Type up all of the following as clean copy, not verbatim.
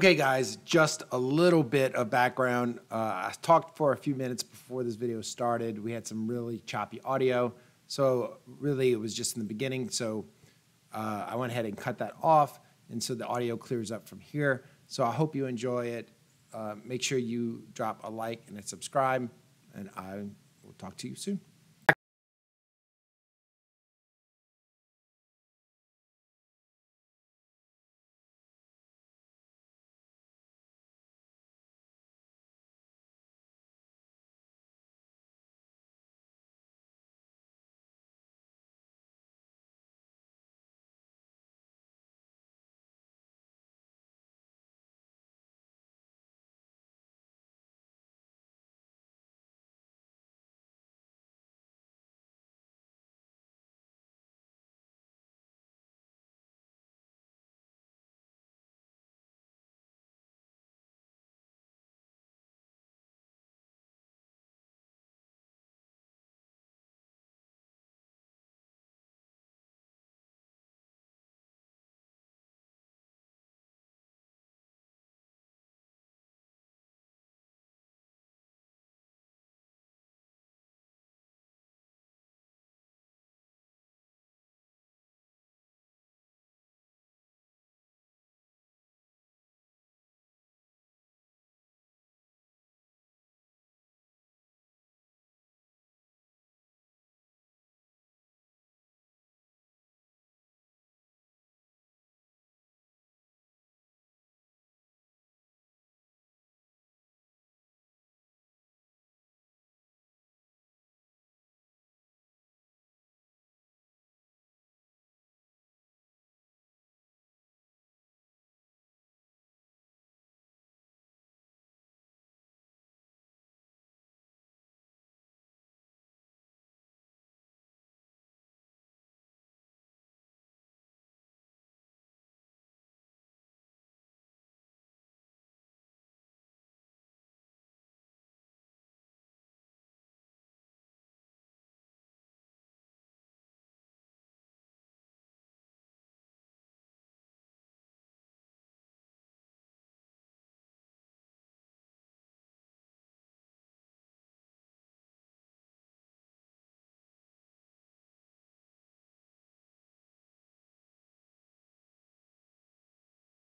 Okay, guys, just a little bit of background. I talked for a few minutes before this video started. We had some really choppy audio. So really it was just in the beginning. So I went ahead and cut that off. And so the audio clears up from here. So I hope you enjoy it. Make sure you drop a like and a subscribe, and I will talk to you soon.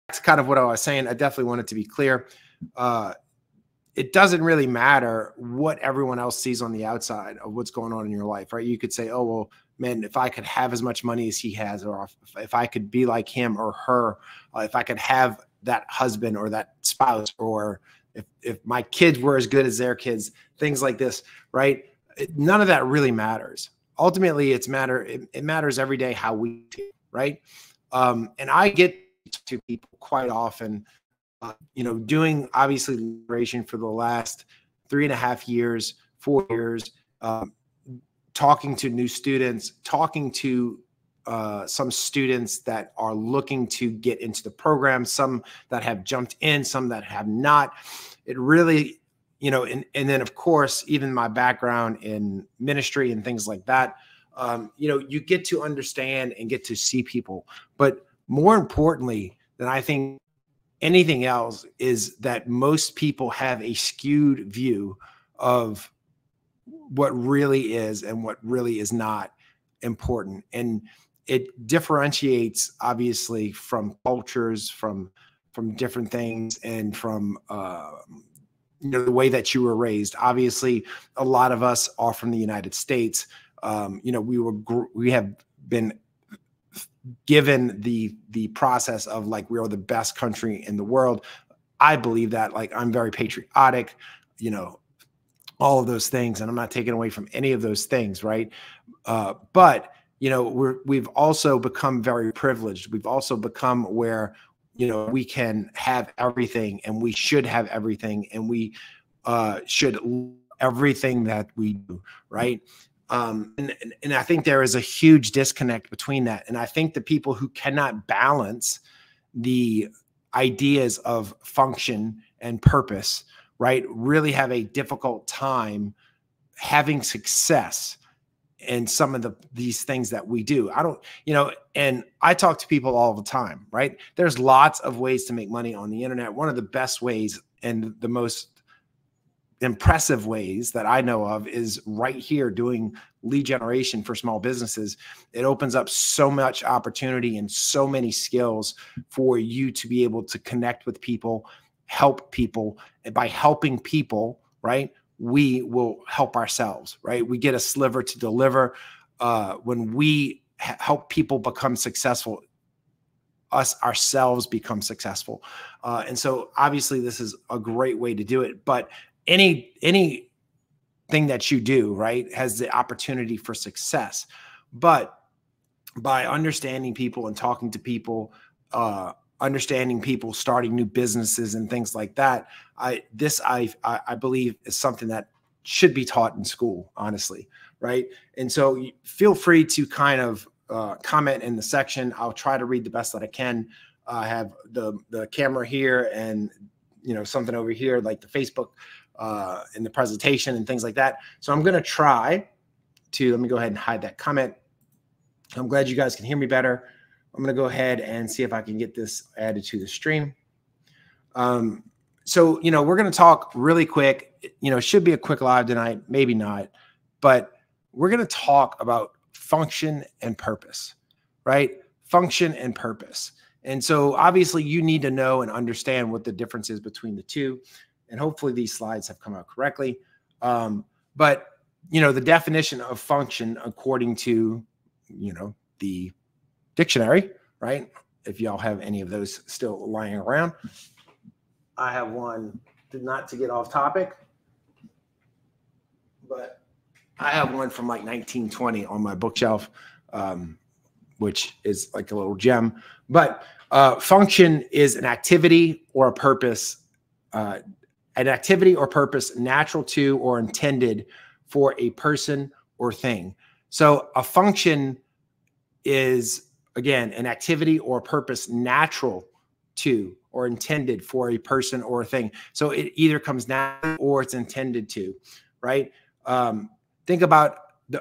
That's kind of what I was saying. I definitely want it to be clear. It doesn't really matter what everyone else sees on the outside of what's going on in your life, right? You could say, oh, well, man, if I could have as much money as he has, or if I could be like him or her, if I could have that husband or that spouse, or if my kids were as good as their kids, things like this, right? None of that really matters. Ultimately, it matters every day how we feel, right? And I get to people quite often, doing obviously liberation for the last 3.5 years, 4 years, talking to new students, talking to some students that are looking to get into the program, some that have jumped in, some that have not. It really, and then of course, even my background in ministry and things like that, you get to understand and get to see people. But more importantly than I think anything else is that most people have a skewed view of what really is and what really is not important. And it differentiates obviously from cultures, from different things, and from the way that you were raised. Obviously, a lot of us are from the United States. We have been given the process of like, we are the best country in the world. I believe that. Like, I'm very patriotic, all of those things, and I'm not taking away from any of those things, right? But we've also become very privileged. We've also become where we can have everything, and we should have everything, and we should everything that we do, right? And I think there is a huge disconnect between that. And I think the people who cannot balance the ideas of function and purpose, right, really have a difficult time having success in some of these things that we do. I don't, you know, and I talk to people all the time, right? There's lots of ways to make money on the internet. One of the best ways and the most impressive ways that I know of is right here doing lead generation for small businesses. It opens up so much opportunity and so many skills for you to be able to connect with people, help people. And by helping people, right, we will help ourselves, right? We get a sliver to deliver. When we help people become successful, us ourselves become successful. And so obviously this is a great way to do it, but anything that you do, right, has the opportunity for success. But by understanding people and talking to people, understanding people starting new businesses and things like that, I believe is something that should be taught in school, honestly, right? And so feel free to kind of comment in the section. I'll try to read the best that I can. I have the camera here and, you know, something over here like the Facebook in the presentation and things like that. So I'm going to try to, let me go ahead and hide that comment. I'm glad you guys can hear me better. I'm going to go ahead and see if I can get this added to the stream. So, you know, we're going to talk really quick. You know, it should be a quick live tonight, maybe not, but we're going to talk about function and purpose, right? Function and purpose. And so obviously you need to know and understand what the difference is between the two. And hopefully these slides have come out correctly. But, you know, the definition of function, according to, you know, the dictionary, right? If y'all have any of those still lying around. I have one, not to get off topic, but I have one from like 1920 on my bookshelf, which is like a little gem. But function is an activity or a purpose, natural to or intended for a person or thing. So a function is, again, an activity or purpose natural to or intended for a person or a thing. So it either comes naturally or it's intended to, right? Think about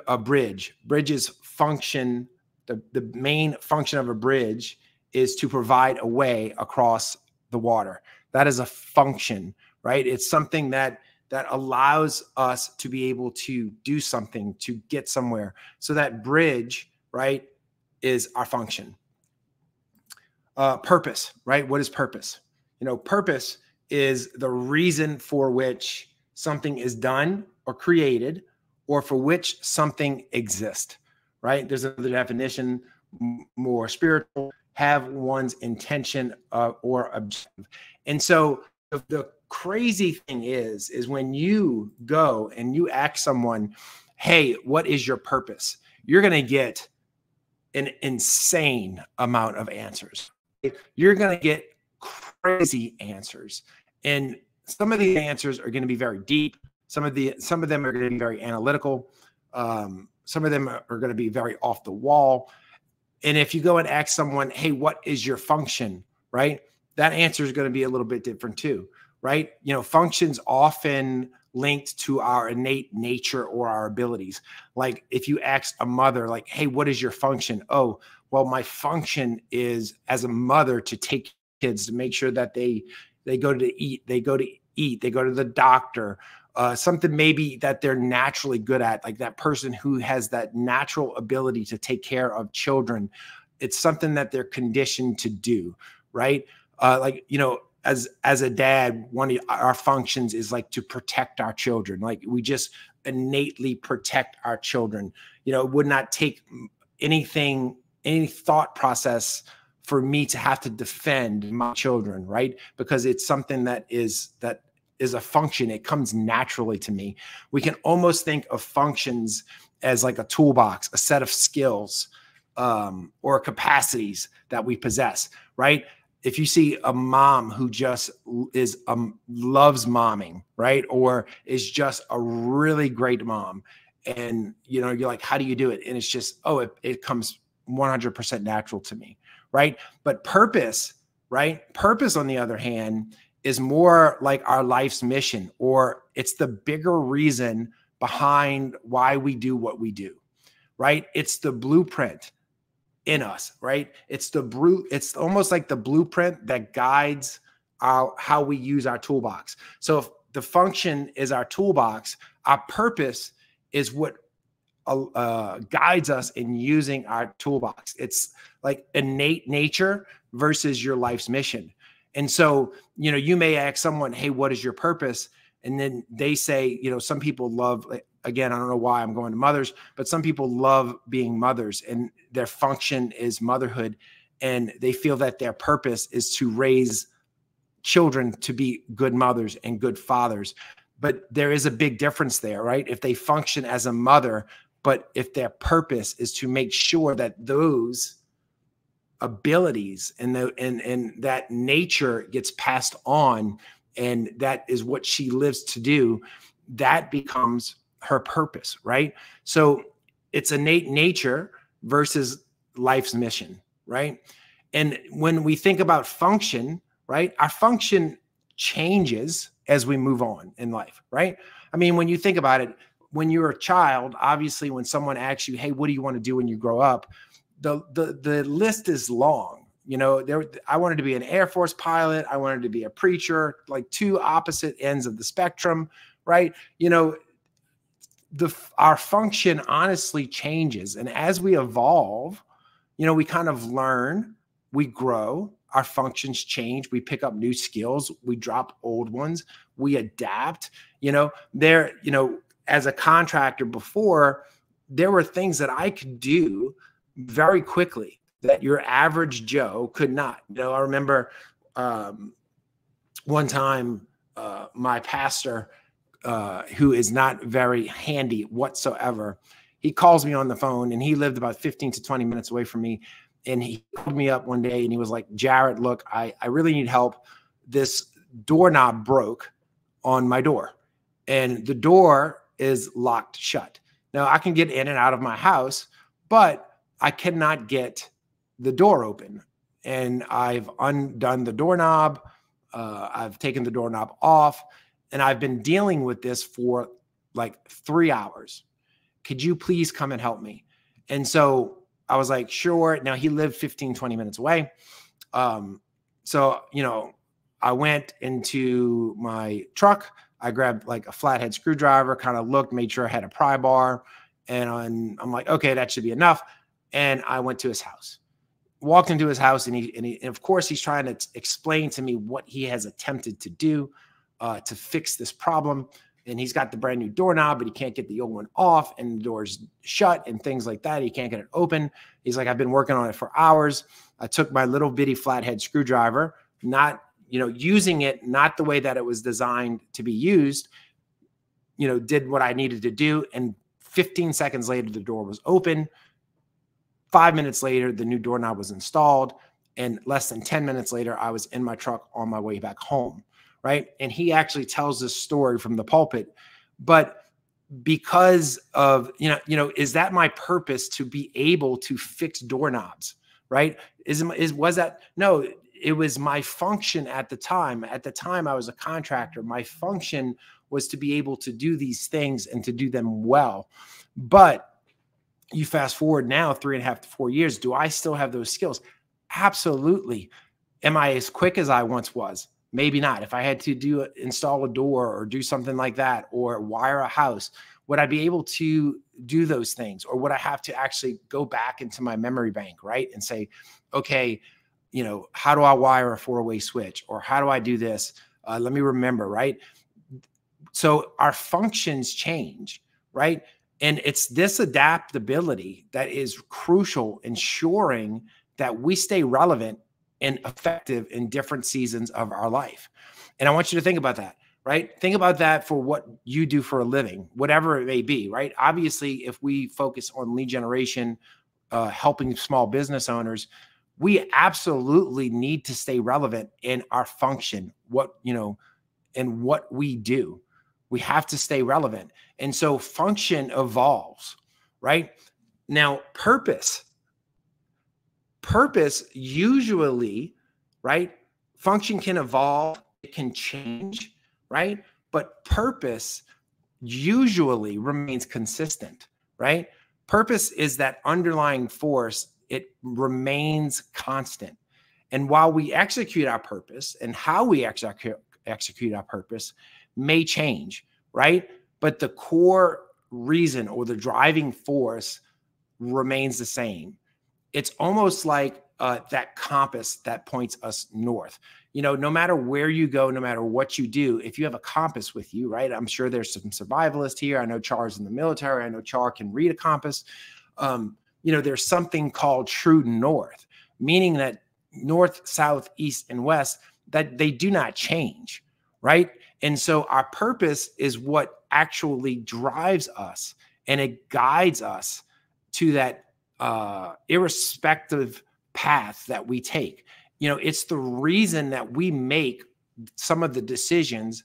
a bridge. Bridges function, the main function of a bridge is to provide a way across the water. That is a function, right? It's something that allows us to be able to do something, to get somewhere. So that bridge, right, is our function. Purpose, right? What is purpose? You know, purpose is the reason for which something is done or created, or for which something exists, right? There's another definition, more spiritual, have one's intention or objective. And so the crazy thing is when you go and you ask someone, hey, what is your purpose? You're going to get an insane amount of answers. You're going to get crazy answers. And some of the answers are going to be very deep. Some of them are going to be very analytical. Some of them are going to be very off the wall. And if you go and ask someone, hey, what is your function, right? That answer is going to be a little bit different too, right? You know, functions often linked to our innate nature or our abilities. Like if you ask a mother, like, hey, what is your function? Oh, well, my function is as a mother to take kids, to make sure that they go to eat, they go to the doctor, something maybe that they're naturally good at, like that person who has that natural ability to take care of children. It's something that they're conditioned to do, right? Like, you know, as a dad, one of our functions is like to protect our children. Like we just innately protect our children. You know, it would not take any thought process for me to have to defend my children, right? Because it's something that is a function. It comes naturally to me. We can almost think of functions as like a toolbox, a set of skills or capacities that we possess, right? If you see a mom who just is loves momming, right? Or is just a really great mom. And, you know, you're like, how do you do it? And it's just, oh, it comes 100% natural to me, right? But purpose, right? Purpose, on the other hand, is more like our life's mission, or it's the bigger reason behind why we do what we do, right? It's the blueprint in us, right? It's almost like the blueprint that guides how we use our toolbox. So if the function is our toolbox, our purpose is what guides us in using our toolbox. It's like innate nature versus your life's mission. And so, you may ask someone, hey, what is your purpose? And then they say, some people love, again, I don't know why I'm going to mothers, but some people love being mothers and their function is motherhood. And they feel that their purpose is to raise children to be good mothers and good fathers. But there is a big difference there, right? If they function as a mother, but if their purpose is to make sure that those abilities and that nature gets passed on, and that is what she lives to do, that becomes her purpose, right? So it's innate nature versus life's mission, right? And when we think about function, right, our function changes as we move on in life, right? I mean, when you think about it, when you're a child, obviously, when someone asks you, hey, what do you want to do when you grow up? The list is long. I wanted to be an Air Force pilot. I wanted to be a preacher, like two opposite ends of the spectrum, right? Our function honestly changes. And as we evolve, we kind of learn, we grow, our functions change, we pick up new skills, we drop old ones, we adapt. As a contractor before, there were things that I could do very quickly that your average Joe could not. I remember one time my pastor, who is not very handy whatsoever, he calls me on the phone, and he lived about 15 to 20 minutes away from me. And he called me up one day and he was like, Jared, look, I really need help. This doorknob broke on my door and the door is locked shut. Now I can get in and out of my house, but I cannot get the door open. And I've undone the doorknob. I've taken the doorknob off, and I've been dealing with this for like 3 hours. Could you please come and help me? And so I was like, sure. Now he lived 15, 20 minutes away. So, I went into my truck. I grabbed like a flathead screwdriver, kind of looked, made sure I had a pry bar. And I'm like, okay, that should be enough. And I went to his house, walked into his house, and of course he's trying to explain to me what he has attempted to do to fix this problem. And he's got the brand new doorknob, but he can't get the old one off, and the door's shut and things like that. He can't get it open. He's like, I've been working on it for hours. I took my little bitty flathead screwdriver, not, using it, not the way that it was designed to be used, did what I needed to do. And 15 seconds later, the door was open. 5 minutes later, the new doorknob was installed. And less than 10 minutes later, I was in my truck on my way back home. Right. And he actually tells this story from the pulpit, but because of, is that my purpose to be able to fix doorknobs? Right. Was that? No, it was my function at the time. At the time I was a contractor. My function was to be able to do these things and to do them well. But you fast forward now 3.5 to 4 years. Do I still have those skills? Absolutely. Am I as quick as I once was? Maybe not. If I had to install a door or do something like that, or wire a house, would I be able to do those things? Or would I have to actually go back into my memory bank, right? And say, okay, how do I wire a 4-way switch? Or how do I do this? Let me remember, right? So our functions change, right? And it's this adaptability that is crucial, ensuring that we stay relevant and effective in different seasons of our life. And I want you to think about that, right? Think about that for what you do for a living, whatever it may be, right? Obviously, if we focus on lead generation, helping small business owners, we absolutely need to stay relevant in our function, and what we do. We have to stay relevant. And so function evolves, right? Now, purpose usually, right? Function can evolve, it can change, right? But purpose usually remains consistent, right? Purpose is that underlying force. It remains constant. And while we execute our purpose and how we execute our purpose may change, right? But the core reason or the driving force remains the same. It's almost like that compass that points us north. No matter where you go, no matter what you do, if you have a compass with you, right? I'm sure there's some survivalists here. I know Char's in the military. I know Char can read a compass. There's something called true north, meaning that north, south, east, and west, that they do not change, right? And so our purpose is what actually drives us, and it guides us to that irrespective path that we take. It's the reason that we make some of the decisions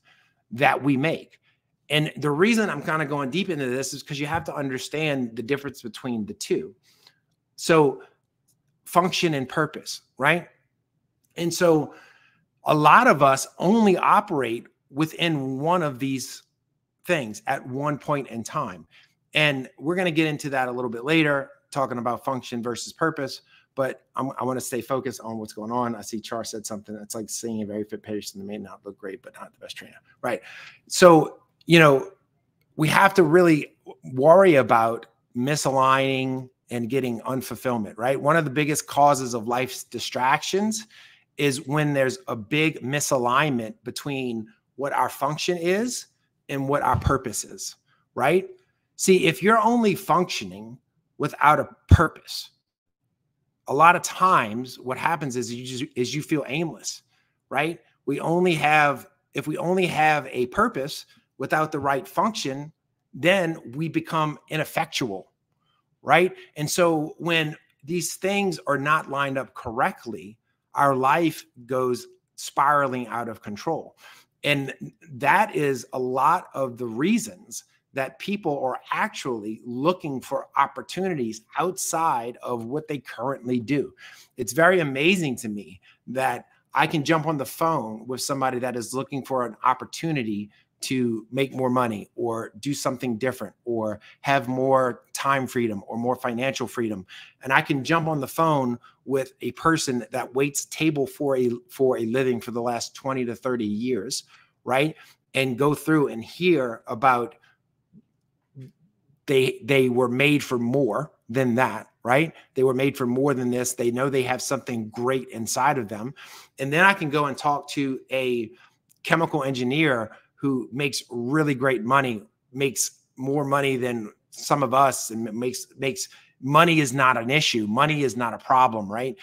that we make. And the reason I'm kind of going deep into this is because you have to understand the difference between the two. So function and purpose, right? And so a lot of us only operate within one of these things at one point in time. And we're going to get into that a little bit later, talking about function versus purpose. But I want to stay focused on what's going on. I see Char said something that's like seeing a very fit patient that may not look great, but not the best trainer, right? So, we have to really worry about misaligning and getting unfulfillment, right? One of the biggest causes of life's distractions is when there's a big misalignment between what our function is and what our purpose is, right? See, if you're only functioning without a purpose, a lot of times what happens is you feel aimless, right? If we only have a purpose without the right function, then we become ineffectual, right? And so when these things are not lined up correctly, our life goes spiraling out of control. And that is a lot of the reasons that people are actually looking for opportunities outside of what they currently do. It's very amazing to me that I can jump on the phone with somebody that is looking for an opportunity to make more money or do something different or have more time freedom or more financial freedom. And I can jump on the phone with a person that waits table for a living for the last 20 to 30 years, right? And go through and hear about they were made for more than that, right? They were made for more than this. They know they have something great inside of them. And then I can go and talk to a chemical engineer who makes really great money, makes more money than some of us, and makes money is not an issue. Money is not a problem, right?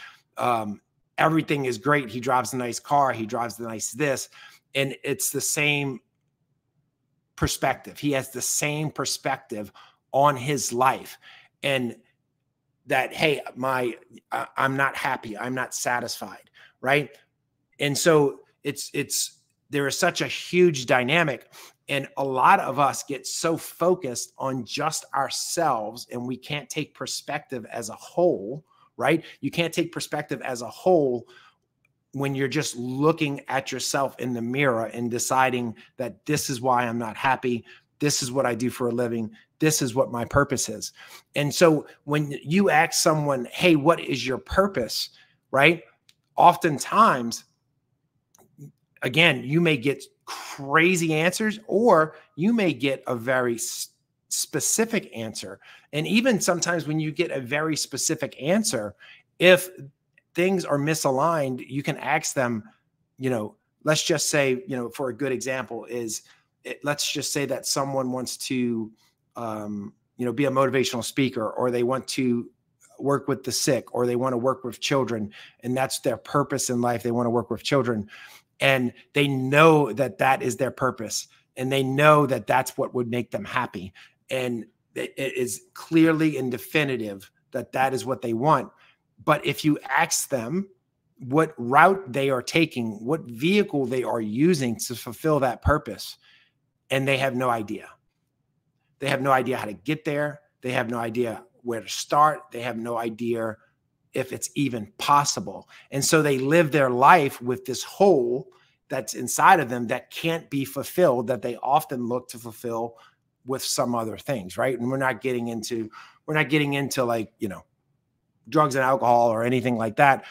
Everything is great. He drives a nice car. He drives the nice this. And it's the same perspective. He has the same perspective on his life. And that, hey, I'm not happy. I'm not satisfied, right? And so there is such a huge dynamic, and a lot of us get so focused on just ourselves, and we can't take perspective as a whole, right? You can't take perspective as a whole when you're just looking at yourself in the mirror and deciding that this is why I'm not happy. This is what I do for a living. This is what my purpose is. And so when you ask someone, hey, what is your purpose, right? Oftentimes, again, you may get crazy answers, or you may get a very specific answer. And even sometimes when you get a very specific answer, if things are misaligned, you can ask them, let's just say, for a good example is, let's just say that someone wants to, be a motivational speaker, or they want to work with the sick, or they want to work with children, and that's their purpose in life. They want to work with children, and they know that that is their purpose, and they know that that's what would make them happy. And it is clearly and definitive that that is what they want. But if you ask them what route they are taking, what vehicle they are using to fulfill that purpose, and they have no idea. They have no idea how to get there. They have no idea where to start. They have no idea if it's even possible. And so they live their life with this hole that's inside of them that can't be fulfilled, that they often look to fulfill with some other things, right? And we're not getting into like, you know, drugs and alcohol or anything like that,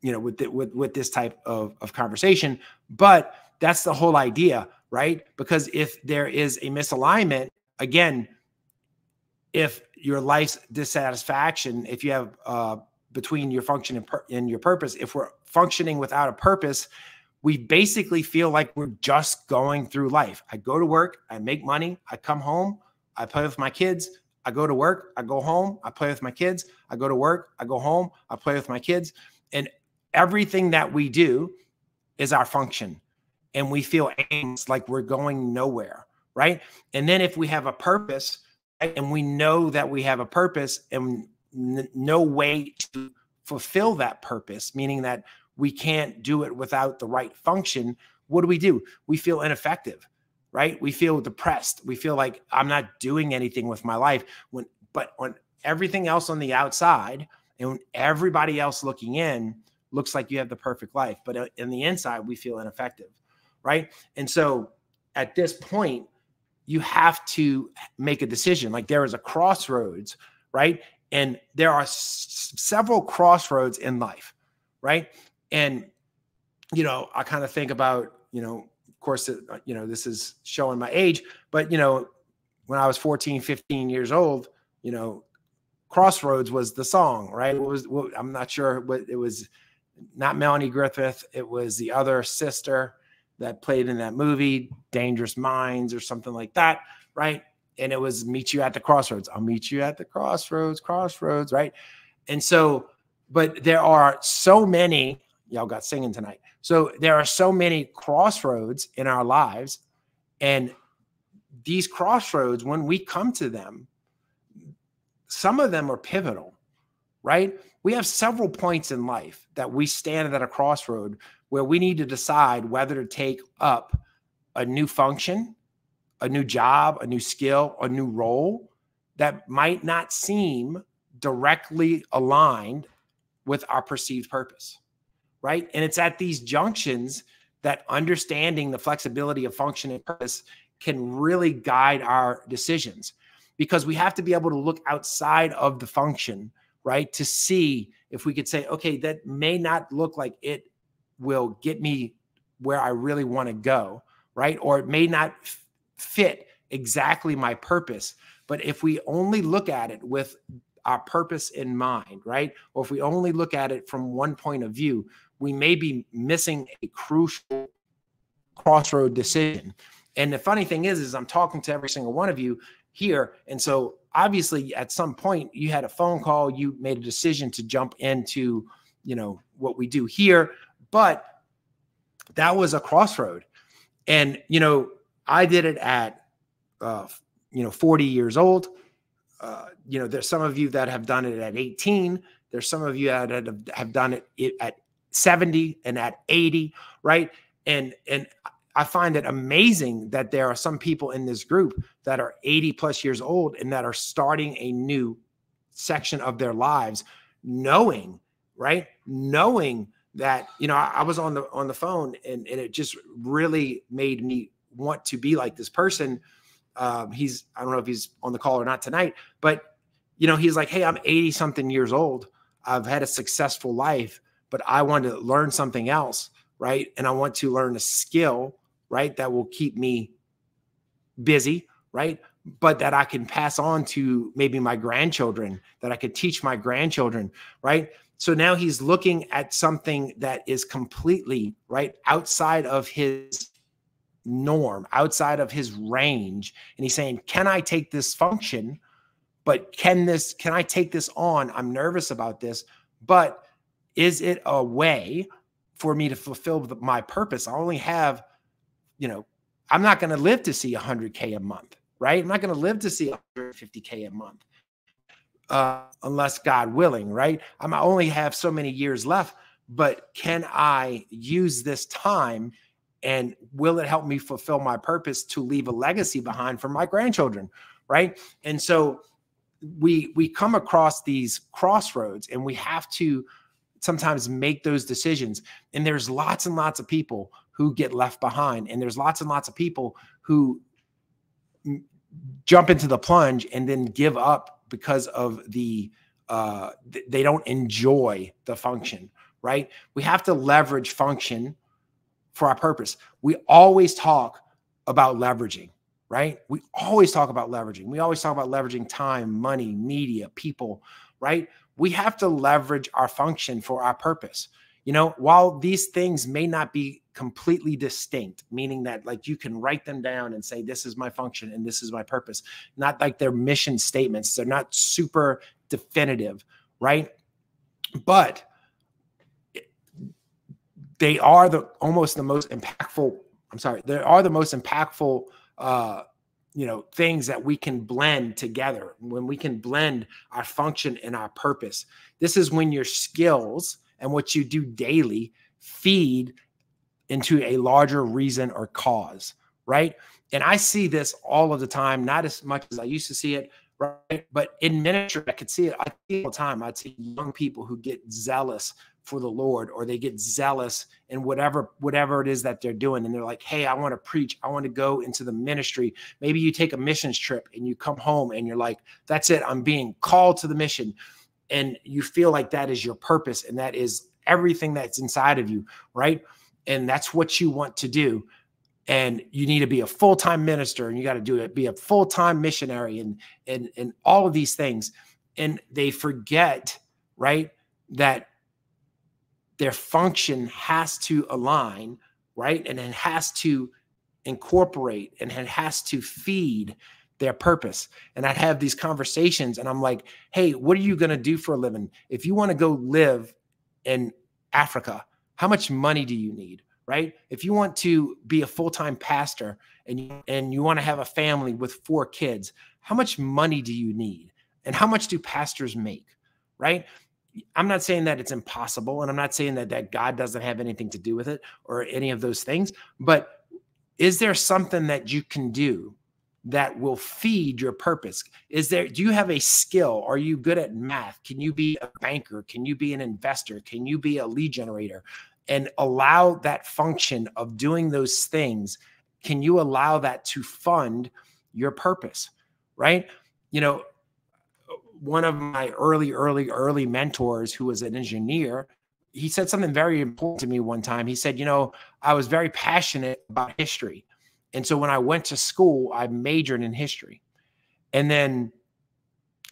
you know, with this type of conversation. But that's the whole idea, right? Because if there is a misalignment, again, if your life's dissatisfaction, if you have between your function and your purpose, if we're functioning without a purpose, we basically feel like we're just going through life. I go to work, I make money, I come home, I play with my kids, I go to work, I go home, I play with my kids, I go to work, I go home, I play with my kids. And everything that we do is our function. And we feel aimless, like we're going nowhere, right? And then if we have a purpose, right, and we know that we have a purpose and no way to fulfill that purpose, meaning that we can't do it without the right function, what do? We feel ineffective, right? We feel depressed. We feel like I'm not doing anything with my life. But on everything else on the outside and when everybody else looking in looks like you have the perfect life, but in the inside, we feel ineffective, right? And so at this point, you have to make a decision. Like there is a crossroads, right? And there are several crossroads in life, right? And, you know, I kind of think about, you know, of course, you know, this is showing my age, but, you know, when I was 14, 15 years old, you know, Crossroads was the song, right? I'm not sure what it was, not Melanie Griffith. It was the other sister that played in that movie, Dangerous Minds or something like that, right? And it was Meet You at the Crossroads. I'll meet you at the crossroads, right? And so, but there are so many, y'all got singing tonight. So there are so many crossroads in our lives. And these crossroads, when we come to them, some of them are pivotal, right? We have several points in life that we stand at a crossroad where we need to decide whether to take up a new function, a new job, a new skill, a new role that might not seem directly aligned with our perceived purpose, right? And it's at these junctions that understanding the flexibility of function and purpose can really guide our decisions, because we have to be able to look outside of the function, right? To see if we could say, okay, that may not look like it will get me where I really want to go, right? Or it may not fit exactly my purpose. But if we only look at it with our purpose in mind, right? Or if we only look at it from one point of view, we may be missing a crucial crossroad decision. And the funny thing is I'm talking to every single one of you here. And so obviously at some point you had a phone call, you made a decision to jump into, you know, what we do here, but that was a crossroad. And, you know, I did it at, 40 years old. You know, there's some of you that have done it at 18. There's some of you that have done it at 70 and at 80, right? And I find it amazing that there are some people in this group that are 80 plus years old and that are starting a new section of their lives, knowing, right? Knowing that, you know, I was on the phone and it just really made me want to be like this person. I don't know if he's on the call or not tonight, but, you know, he's like, hey, I'm 80 something years old. I've had a successful life, but I want to learn something else, right? And I want to learn a skill, right, that will keep me busy, right? But that I can pass on to maybe my grandchildren, that I could teach my grandchildren, right? So now he's looking at something that is completely, right, outside of his norm, outside of his range. And he's saying, can I take this function? But can I take this on? I'm nervous about this, but is it a way for me to fulfill my purpose? I only have, you know, I'm not going to live to see 100K a month, right? I'm not going to live to see 150K a month, unless God willing, right? I only have so many years left, but can I use this time and will it help me fulfill my purpose to leave a legacy behind for my grandchildren, right? And so we come across these crossroads and we have to sometimes make those decisions. And there's lots and lots of people who get left behind. And there's lots and lots of people who jump into the plunge and then give up because of they don't enjoy the function, right? We have to leverage function for our purpose. We always talk about leveraging, right? We always talk about leveraging. We always talk about leveraging time, money, media, people, right? We have to leverage our function for our purpose. You know, while these things may not be completely distinct, meaning that like you can write them down and say, this is my function and this is my purpose, not like their mission statements. They're not super definitive, right? But they are almost the most impactful. I'm sorry. They are the most impactful, you know, things that we can blend together. When we can blend our function and our purpose, this is when your skills and what you do daily feed into a larger reason or cause, right? And I see this all of the time, not as much as I used to see it, right? But in ministry, I could see it. I see it all the time. I'd see young people who get zealous for the Lord, or they get zealous in whatever it is that they're doing. And they're like, hey, I want to preach. I want to go into the ministry. Maybe you take a missions trip and you come home and you're like, that's it. I'm being called to the mission. And you feel like that is your purpose. And that is everything that's inside of you, right? And that's what you want to do. And you need to be a full-time minister, and you got to do it, be a full-time missionary, and all of these things. And they forget, right, that their function has to align, right? And it has to incorporate, and it has to feed their purpose. And I'd have these conversations and I'm like, hey, what are you going to do for a living? If you want to go live in Africa, how much money do you need, right? If you want to be a full-time pastor and you want to have a family with 4 kids, how much money do you need? And how much do pastors make, right? I'm not saying that it's impossible, and I'm not saying that God doesn't have anything to do with it or any of those things, but is there something that you can do that will feed your purpose? Do you have a skill? Are you good at math? Can you be a banker? Can you be an investor? Can you be a lead generator? And allow that function of doing those things. Can you allow that to fund your purpose, right? You know, one of my early mentors, who was an engineer, he said something very important to me one time. He said, you know, I was very passionate about history. And so when I went to school, I majored in history. And then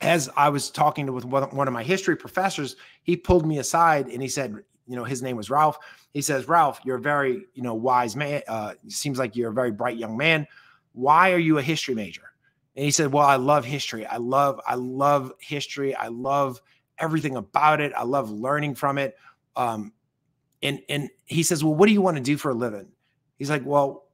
as I was talking with one of my history professors, he pulled me aside and he said, you know, his name was Ralph. He says, Ralph, you're a very, you know, wise man. Seems like you're a very bright young man. Why are you a history major? And he said, well, I love history. I love history. I love everything about it. I love learning from it. And he says, well, what do you want to do for a living? He's like, well,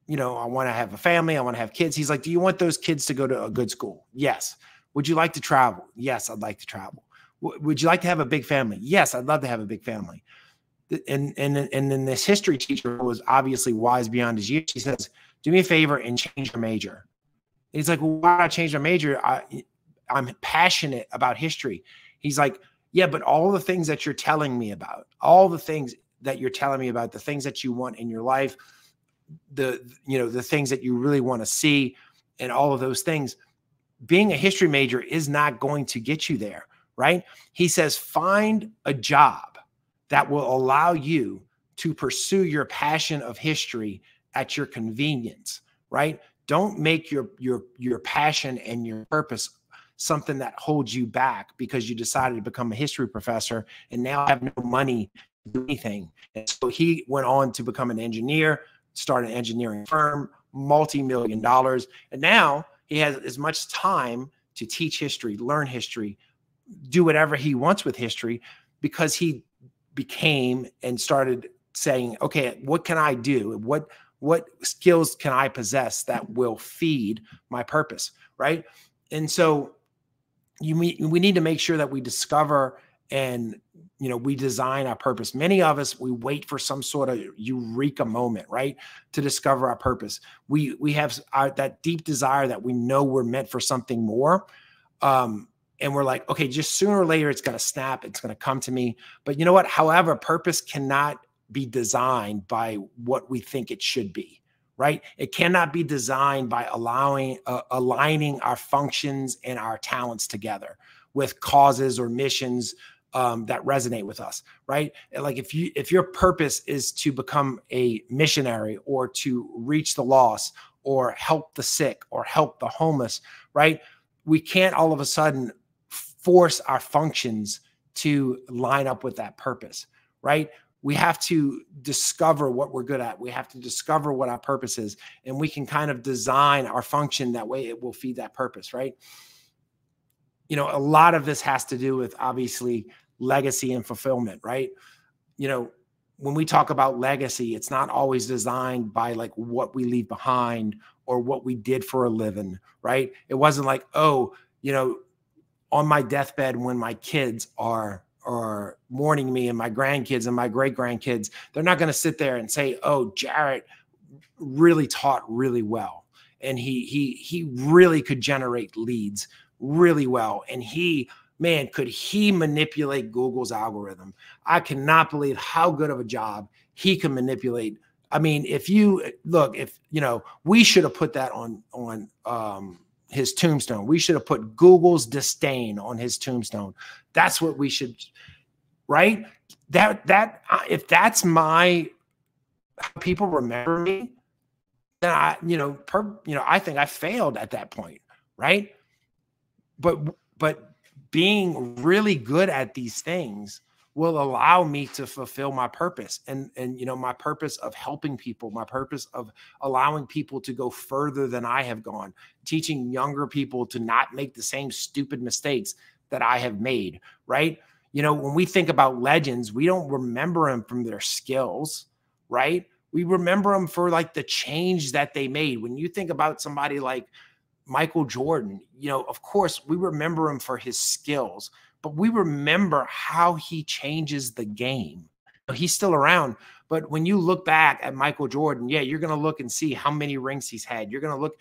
you know, I want to have a family. I want to have kids. He's like, do you want those kids to go to a good school? Yes. Would you like to travel? Yes, I'd like to travel. Would you like to have a big family? Yes, I'd love to have a big family. And then this history teacher, who was obviously wise beyond his years, he says, do me a favor and change your major. And he's like, well, why not change my major? I'm passionate about history. He's like, yeah, but all the things that you're telling me about, the things that you want in your life, the things that you really want to see, and all of those things, being a history major is not going to get you there, right? He says, find a job that will allow you to pursue your passion of history at your convenience, right? Don't make your passion and your purpose something that holds you back because you decided to become a history professor and now have no money to do anything. And so he went on to become an engineer, start an engineering firm, multi-million dollars. And now he has as much time to teach history, learn history, do whatever he wants with history, because he became and started saying, okay, what can I do? What skills can I possess that will feed my purpose, right? And so we need to make sure that we discover and, you know, we design our purpose. Many of us, we wait for some sort of eureka moment, right, to discover our purpose. We have that deep desire that we know we're meant for something more. And we're like, okay, just sooner or later, it's going to snap. It's going to come to me. But you know what? However, purpose cannot be designed by what we think it should be, right? It cannot be designed by aligning our functions and our talents together with causes or missions that resonate with us, right? Like if your purpose is to become a missionary or to reach the lost or help the sick or help the homeless, right? We can't all of a sudden force our functions to line up with that purpose, right? We have to discover what we're good at. We have to discover what our purpose is, and we can kind of design our function that way it will feed that purpose, right? You know, a lot of this has to do with obviously legacy and fulfillment, right? You know, when we talk about legacy, it's not always designed by like what we leave behind or what we did for a living, right? It wasn't like, oh, you know, on my deathbed when my kids are mourning me and my grandkids and my great grandkids, they're not going to sit there and say, oh, Jarrett really taught really well. And he really could generate leads really well. And man, could he manipulate Google's algorithm? I cannot believe how good of a job he can manipulate. I mean, if you look, we should have put that on his tombstone. We should have put Google's disdain on his tombstone. That's what we should, right? If that's how people remember me, then I think I failed at that point, right? But being really good at these things will allow me to fulfill my purpose and my purpose of helping people, my purpose of allowing people to go further than I have gone, teaching younger people to not make the same stupid mistakes that I have made, right? You know, when we think about legends, we don't remember them from their skills, right? We remember them for like the change that they made. When you think about somebody like Michael Jordan, of course we remember him for his skills, but we remember how he changes the game. He's still around, but when you look back at Michael Jordan, yeah, you're going to look and see how many rings he's had. You're going to look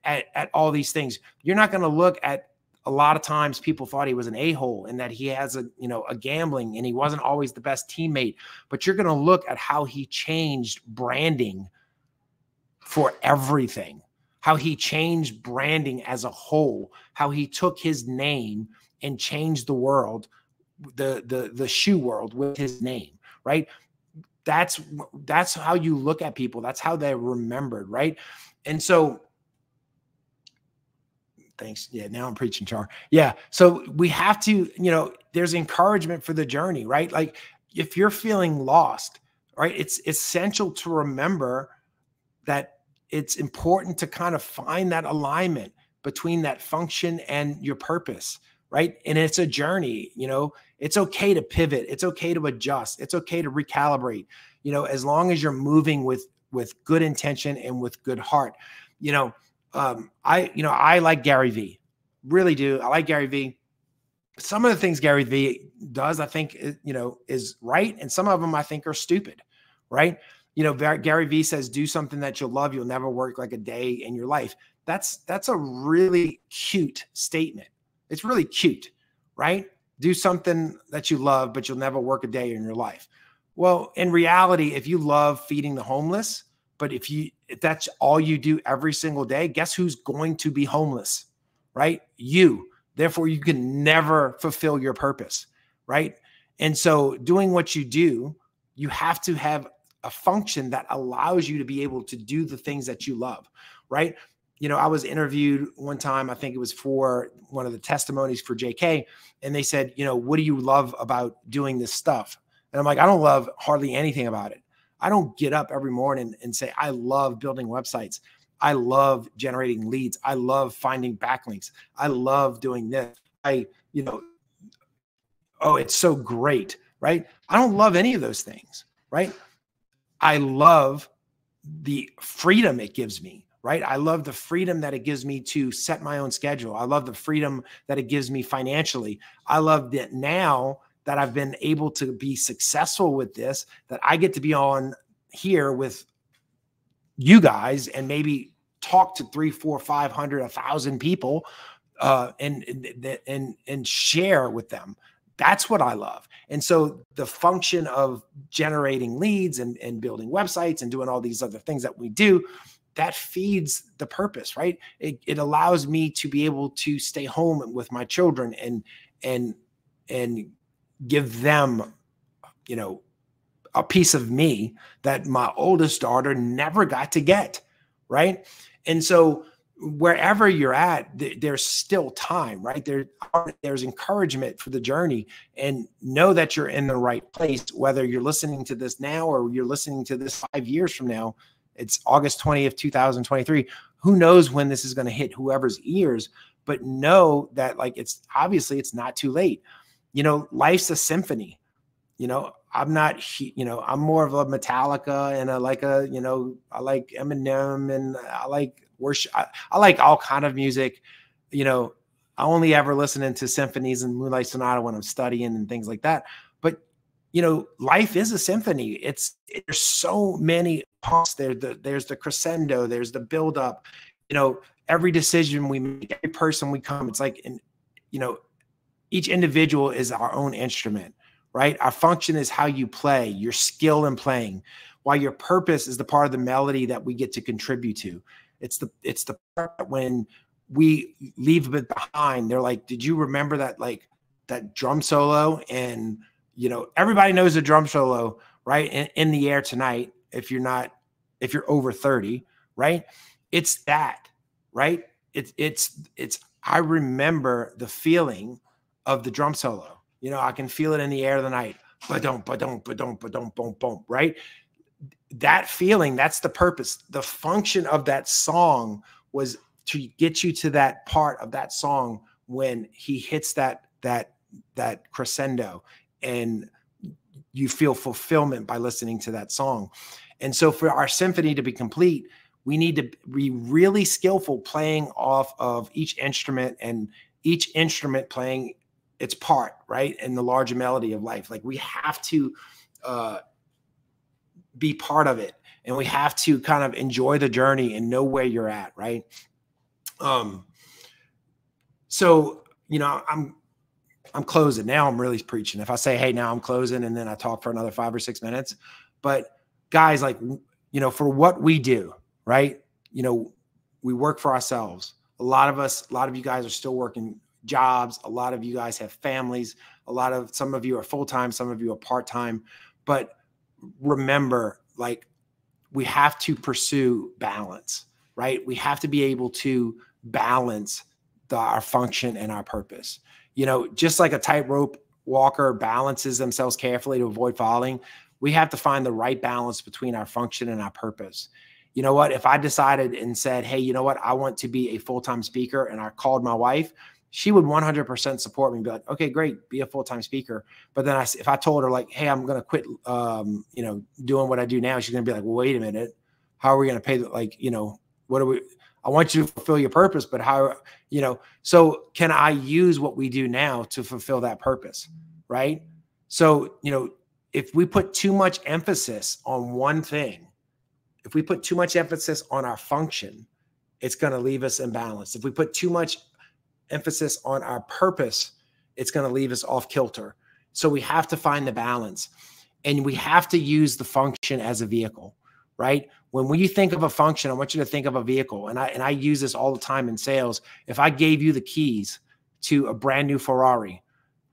at all these things. You're not going to look at a lot of times people thought he was an a-hole and that he has a gambling and he wasn't always the best teammate, but you're going to look at how he changed branding for everything, how he changed branding as a whole, how he took his name and changed the world, the shoe world with his name, right? That's how you look at people. That's how they're remembered, right? And so, thanks. Yeah, now I'm preaching, Char. Yeah, so we have to, there's encouragement for the journey, right? Like if you're feeling lost, right, it's essential to remember that it's important to kind of find that alignment between that function and your purpose, right? And it's a journey, it's okay to pivot. It's okay to adjust. It's okay to recalibrate, as long as you're moving with good intention and with good heart. I like Gary Vee, really do. I like Gary Vee. Some of the things Gary Vee does, I think, is right. And some of them I think are stupid, right? Gary Vee says, do something that you'll love. You'll never work like a day in your life. That's a really cute statement. It's really cute, right? Do something that you love, but you'll never work a day in your life. Well, in reality, if you love feeding the homeless, but if that's all you do every single day, guess who's going to be homeless, right? You. Therefore, you can never fulfill your purpose, right? And so doing what you do, you have to have a function that allows you to be able to do the things that you love, right? I was interviewed one time, I think it was for one of the testimonies for JK, and they said, what do you love about doing this stuff? And I'm like, I don't love hardly anything about it. I don't get up every morning and say, I love building websites. I love generating leads. I love finding backlinks. I love doing this. Oh, it's so great, right? I don't love any of those things, right? I love the freedom it gives me, right? I love the freedom that it gives me to set my own schedule. I love the freedom that it gives me financially. I love that now that I've been able to be successful with this, that I get to be on here with you guys and maybe talk to 300, 400, 500, 1,000 people and share with them That's what I love. And so the function of generating leads and building websites and doing all these other things that we do, that feeds the purpose, right? It allows me to be able to stay home with my children and give them, you know, a piece of me that my oldest daughter never got to get, right? And so wherever you're at, there's still time, right? There's encouragement for the journey, and know that you're in the right place, whether you're listening to this now or you're listening to this 5 years from now. It's August 20th, 2023. Who knows when this is going to hit whoever's ears, but know that like, it's obviously it's not too late. You know, life's a symphony. You know, I'm not, you know, I'm more of a Metallica and I like Eminem and I like worship. I like all kind of music. You know, I only ever listen to symphonies and Moonlight Sonata when I'm studying and things like that. But, you know, life is a symphony. There's so many parts there. There's the crescendo, there's the build up, you know, every decision we make, every person we come, it's like, you know, each individual is our own instrument. Right? Our function is how you play, your skill in playing, while your purpose is the part of the melody that we get to contribute to. It's the part that when we leave it behind, they're like, did you remember that, like that drum solo? And, you know, everybody knows the drum solo, right? In the air tonight, if you're over 30, right? It's that, right? I remember the feeling of the drum solo. You know, I can feel it in the air of the night. Ba-dum, ba-dum, ba-dum, ba-dum, boom, boom, right? That feeling, that's the purpose. The function of that song was to get you to that part of that song when he hits that crescendo, and you feel fulfillment by listening to that song. And so for our symphony to be complete, we need to be really skillful playing off of each instrument, and each instrument playing its part, right? In the larger melody of life. Like we have to be part of it, and we have to kind of enjoy the journey and know where you're at, right? So, you know, I'm closing now. I'm really preaching. If I say, hey, now I'm closing, and then I talk for another 5 or 6 minutes, but guys, like, you know, for what we do, right? You know, we work for ourselves. A lot of you guys are still working jobs. A lot of you guys have families. Some of you are full-time, some of you are part-time, but remember, like, we have to pursue balance, right? We have to be able to balance our function and our purpose. You know, just like a tightrope walker balances themselves carefully to avoid falling, we have to find the right balance between our function and our purpose. You know what? If I decided and said, hey, you know what? I want to be a full-time speaker, and I called my wife, she would 100% support me and be like, okay, great, be a full-time speaker. But then if I told her like, hey, I'm going to quit, you know, doing what I do now, she's going to be like, well, wait a minute. How are we going to pay? Like, you know, I want you to fulfill your purpose, but how, you know, so can I use what we do now to fulfill that purpose? Right. So, you know, if we put too much emphasis on one thing, if we put too much emphasis on our function, it's going to leave us imbalanced. If we put too much emphasis on our purpose, it's going to leave us off kilter. So we have to find the balance, and we have to use the function as a vehicle, right? When you think of a function, I want you to think of a vehicle. And I use this all the time in sales. If I gave you the keys to a brand new Ferrari,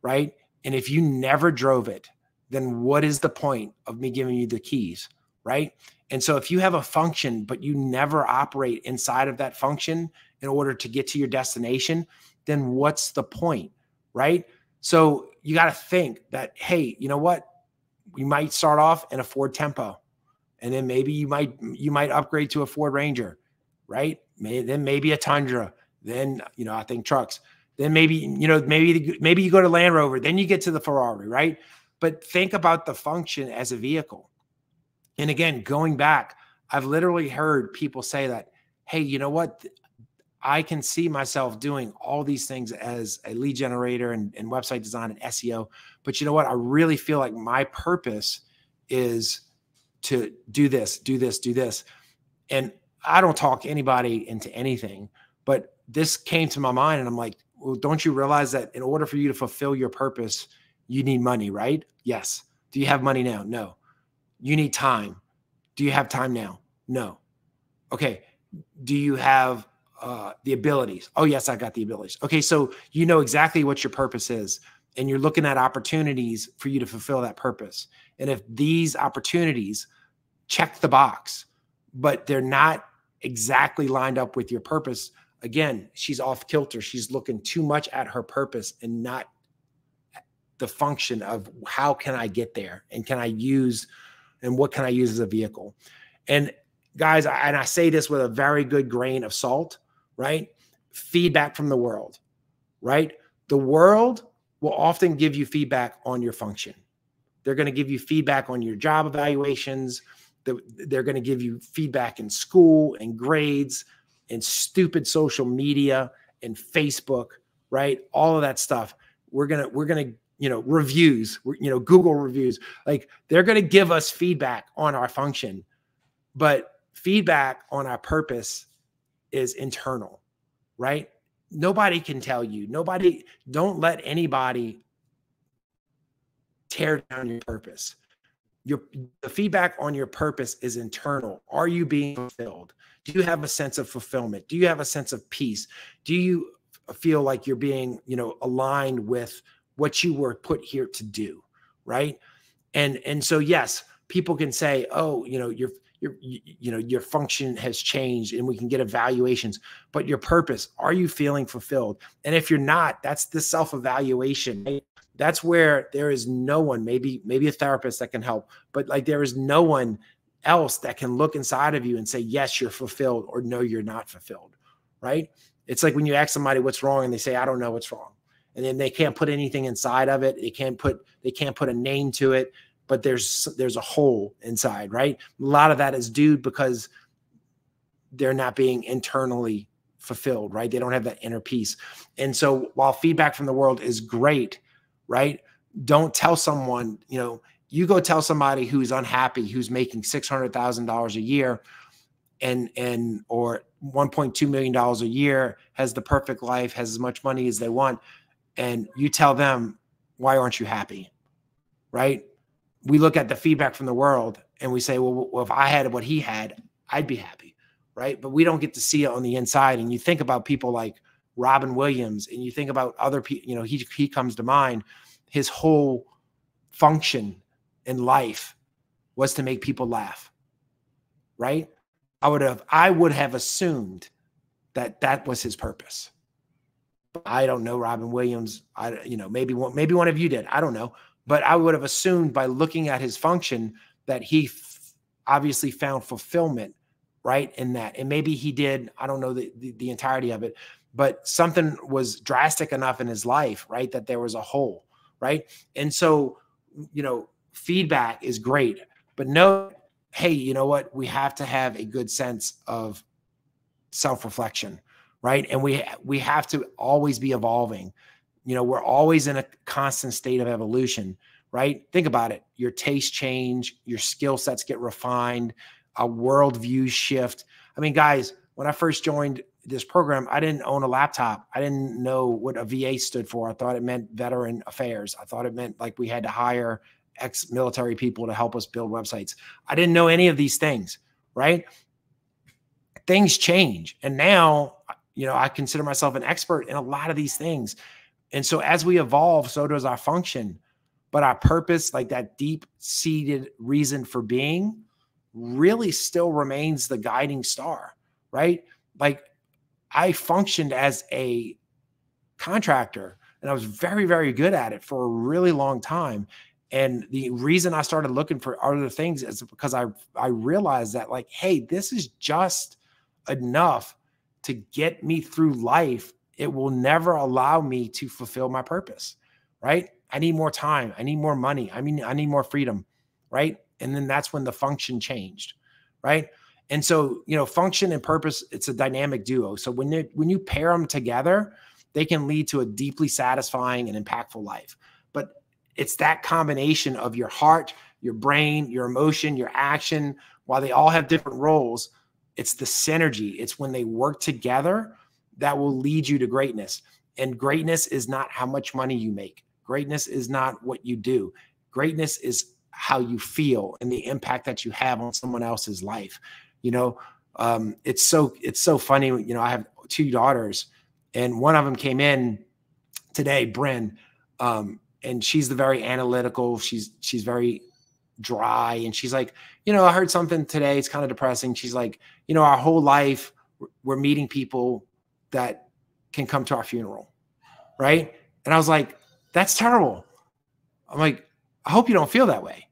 right? And if you never drove it, then what is the point of me giving you the keys, right? And so if you have a function, but you never operate inside of that function in order to get to your destination, then what's the point, right? So you got to think that, hey, you know what? We might start off in a Ford Tempo, and then maybe you might upgrade to a Ford Ranger, right? Then maybe a Tundra. Then, you know, I think trucks. Then maybe, you know, maybe you go to Land Rover. Then you get to the Ferrari, right? But think about the function as a vehicle. And again, going back, I've literally heard people say that, hey, you know what? I can see myself doing all these things as a lead generator and website design and SEO. But you know what? I really feel like my purpose is to do this, do this, do this. And I don't talk anybody into anything, but this came to my mind, and I'm like, well, don't you realize that in order for you to fulfill your purpose, You need money, right? Yes. Do you have money now? No. You need time. Do you have time now? No. Okay. Do you have the abilities? Oh, yes, I got the abilities. Okay. So you know exactly what your purpose is, and you're looking at opportunities for you to fulfill that purpose. And if these opportunities check the box, but they're not exactly lined up with your purpose, again, she's off kilter. She's looking too much at her purpose and not the function of how can I get there, and can I use, and what can I use as a vehicle? And guys, and I say this with a very good grain of salt, right? Feedback from the world, right? The world will often give you feedback on your function. They're going to give you feedback on your job evaluations. They're going to give you feedback in school and grades and stupid social media and Facebook, right? All of that stuff. We're going to, reviews, Google reviews, like they're going to give us feedback on our function, but feedback on our purpose is internal, right? Nobody can tell you. Don't let anybody tear down your purpose. The feedback on your purpose is internal. Are you being fulfilled? Do you have a sense of fulfillment? Do you have a sense of peace? Do you feel like you're being, aligned with what you were put here to do, right? And so yes, people can say, oh, your function has changed, and we can get evaluations, but your purpose, are you feeling fulfilled? And if you're not, that's the self-evaluation, right? That's where there is no one, maybe a therapist that can help, but like there is no one else that can look inside of you and say, yes, you're fulfilled, or no, you're not fulfilled, right? It's like when you ask somebody what's wrong and they say, I don't know what's wrong. And then they can't put anything inside of it. They can't put a name to it, but there's a hole inside, right? A lot of that is due because they're not being internally fulfilled, right? They don't have that inner peace. And so while feedback from the world is great, right? Don't tell someone, you go tell somebody who's unhappy, who's making $600,000 a year or $1.2 million a year, has the perfect life, has as much money as they want. And you tell them, why aren't you happy? Right? We look at the feedback from the world and we say, well, if I had what he had, I'd be happy. Right? But we don't get to see it on the inside. And you think about people like Robin Williams, and you think about other people, he comes to mind. His whole function in life was to make people laugh. Right? I would have assumed that was his purpose. I don't know Robin Williams. Maybe one of you did. I don't know. But I would have assumed by looking at his function that he obviously found fulfillment, right, in that. And maybe he did. I don't know the entirety of it, but something was drastic enough in his life, right, that there was a hole, right? And so, feedback is great, but no, hey, you know what? We have to have a good sense of self-reflection, right? And we have to always be evolving. We're always in a constant state of evolution, right? Think about it. Your tastes change, your skill sets get refined, a worldview shift. I mean, guys, when I first joined this program, I didn't own a laptop. I didn't know what a VA stood for. I thought it meant veteran affairs. I thought it meant like we had to hire ex-military people to help us build websites. I didn't know any of these things, right? Things change. And now, I consider myself an expert in a lot of these things. And so as we evolve, so does our function. But our purpose, like that deep-seated reason for being, really still remains the guiding star, right? Like I functioned as a contractor and I was very, very good at it for a really long time. And the reason I started looking for other things is because I realized that like, hey, this is just enough to get me through life. It will never allow me to fulfill my purpose, right? I need more time. I need more money. I need more freedom, right? And then that's when the function changed, right? And so, function and purpose, it's a dynamic duo. So when you pair them together, they can lead to a deeply satisfying and impactful life. But it's that combination of your heart, your brain, your emotion, your action, while they all have different roles, it's the synergy. It's when they work together that will lead you to greatness. And greatness is not how much money you make. Greatness is not what you do. Greatness is how you feel and the impact that you have on someone else's life. You know, it's so funny. You know, I have 2 daughters, and one of them came in today, Bryn, and she's the very analytical. She's very dry, and she's like, you know, I heard something today. It's kind of depressing. She's like, you know, our whole life we're meeting people that can come to our funeral, right? And I was like, that's terrible. I'm like, I hope you don't feel that way.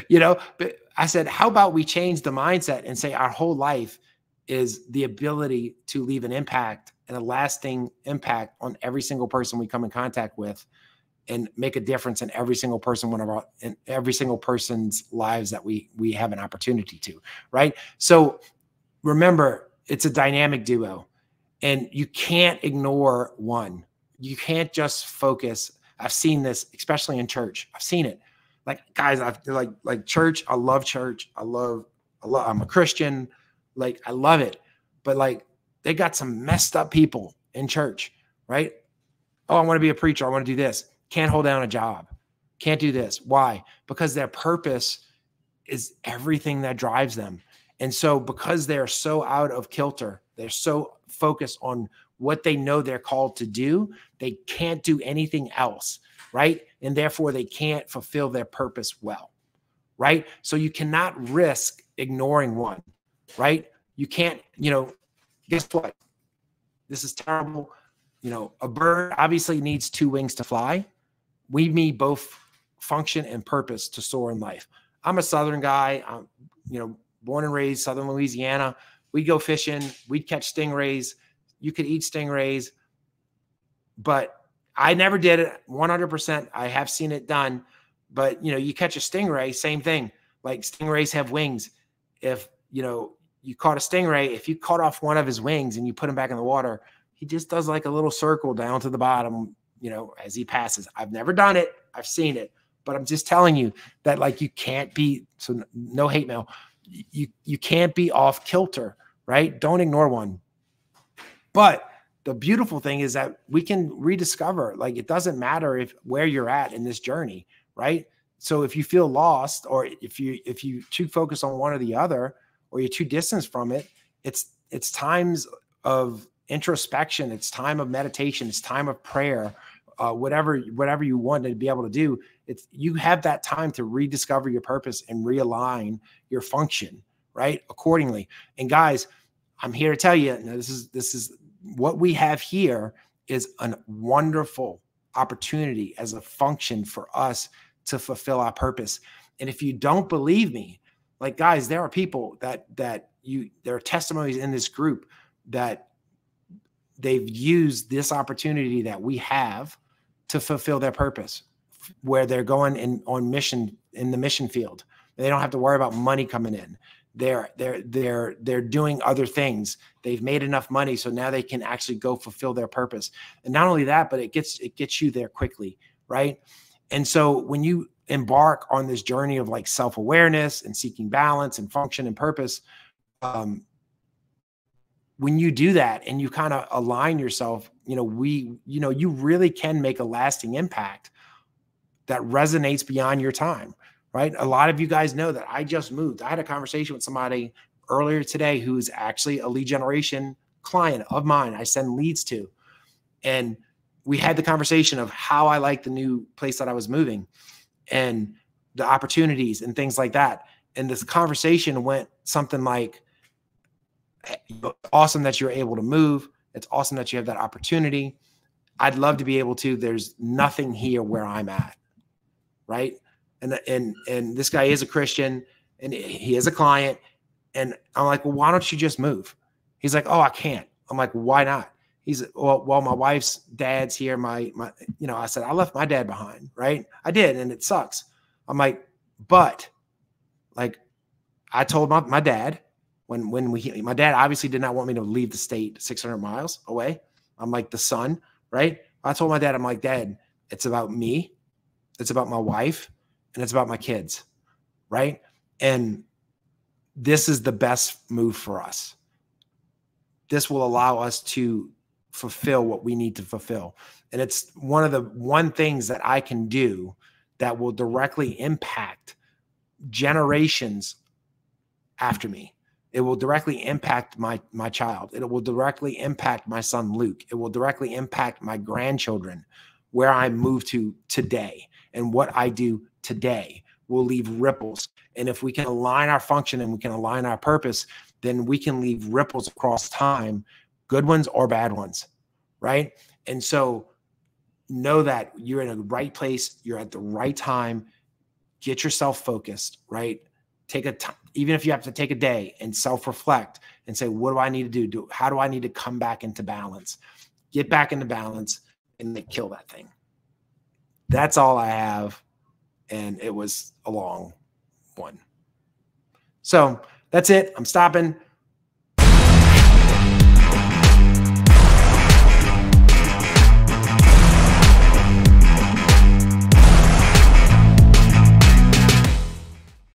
You know, but I said, how about we change the mindset and say our whole life is the ability to leave an impact and a lasting impact on every single person we come in contact with, and make a difference in every single person, in every single person's lives that we have an opportunity to, right? So remember, it's a dynamic duo, and you can't ignore one. You can't just focus. I've seen this, especially in church. I've seen it. Like, guys, like church. I love church. I'm a Christian. Like, I love it. But like, they got some messed up people in church, right? Oh, I want to be a preacher. I want to do this. Can't hold down a job. Can't do this. Why? Because their purpose is everything that drives them. And so because they're so out of kilter, they're so focused on what they know they're called to do, they can't do anything else, right? And therefore they can't fulfill their purpose well, right? So you cannot risk ignoring one, right? You can't, you know, guess what? This is terrible. You know, a bird obviously needs 2 wings to fly. We need both function and purpose to soar in life. I'm a Southern guy. I'm, you know, born and raised Southern Louisiana. We'd go fishing. We'd catch stingrays. You could eat stingrays, but I never did it 100%. I have seen it done, but you know, you catch a stingray, same thing. Like, stingrays have wings. If, you know, you caught a stingray, if you cut off one of his wings and you put him back in the water, he just does like a little circle down to the bottom, you know, as he passes. I've never done it. I've seen it, but I'm just telling you that, like, you can't be, so no hate mail. You can't be off kilter, right? Don't ignore one. But the beautiful thing is that we can rediscover, like, it doesn't matter where you're at in this journey, right? So if you feel lost, or if you too focus on one or the other, or you're too distant from it, it's times of introspection, it's time of meditation, it's time of prayer, whatever you want to be able to do. You have that time to rediscover your purpose and realign your function, right, accordingly. And guys, I'm here to tell you, this is what we have here is a wonderful opportunity as a function for us to fulfill our purpose. And if you don't believe me, like, guys, there are people there are testimonies in this group that they've used this opportunity that we have to fulfill their purpose, where they're going on mission in the mission field. They don't have to worry about money coming in. They're doing other things. They've made enough money, so now they can actually go fulfill their purpose. And not only that, but it gets you there quickly, right? And so when you embark on this journey of like self-awareness and seeking balance and function and purpose, when you do that and you kind of align yourself, you really can make a lasting impact that resonates beyond your time, right? A lot of you guys know that I just moved. I had a conversation with somebody earlier today who's actually a lead generation client of mine I send leads to. And we had the conversation of how I like the new place that I was moving and the opportunities and things like that. And this conversation went something like, awesome that you're able to move. It's awesome that you have that opportunity. I'd love to be able to. There's nothing here where I'm at, right? And this guy is a Christian and he is a client. And I'm like, well, why don't you just move? He's like, oh, I can't. I'm like, why not? He's, well, my wife's dad's here. I said, I left my dad behind, right? I did, and it sucks. I'm like, but like, I told my dad my dad obviously did not want me to leave the state 600 miles away. I'm like the son, right? I told my dad, I'm like, Dad, it's about me. It's about my wife, and it's about my kids, right? And this is the best move for us. This will allow us to fulfill what we need to fulfill. And it's one of the things that I can do that will directly impact generations after me. It will directly impact my child. It will directly impact my son, Luke. It will directly impact my grandchildren, where I move to today, and what I do today will leave ripples. And if we can align our function and we can align our purpose, then we can leave ripples across time, good ones or bad ones, right? And so know that you're in a right place, you're at the right time, get yourself focused, right? Take a time, even if you have to take a day and self-reflect and say, what do I need to do? How do I need to come back into balance? Get back into balance and then kill that thing. That's all I have. And it was a long one. So that's it. I'm stopping.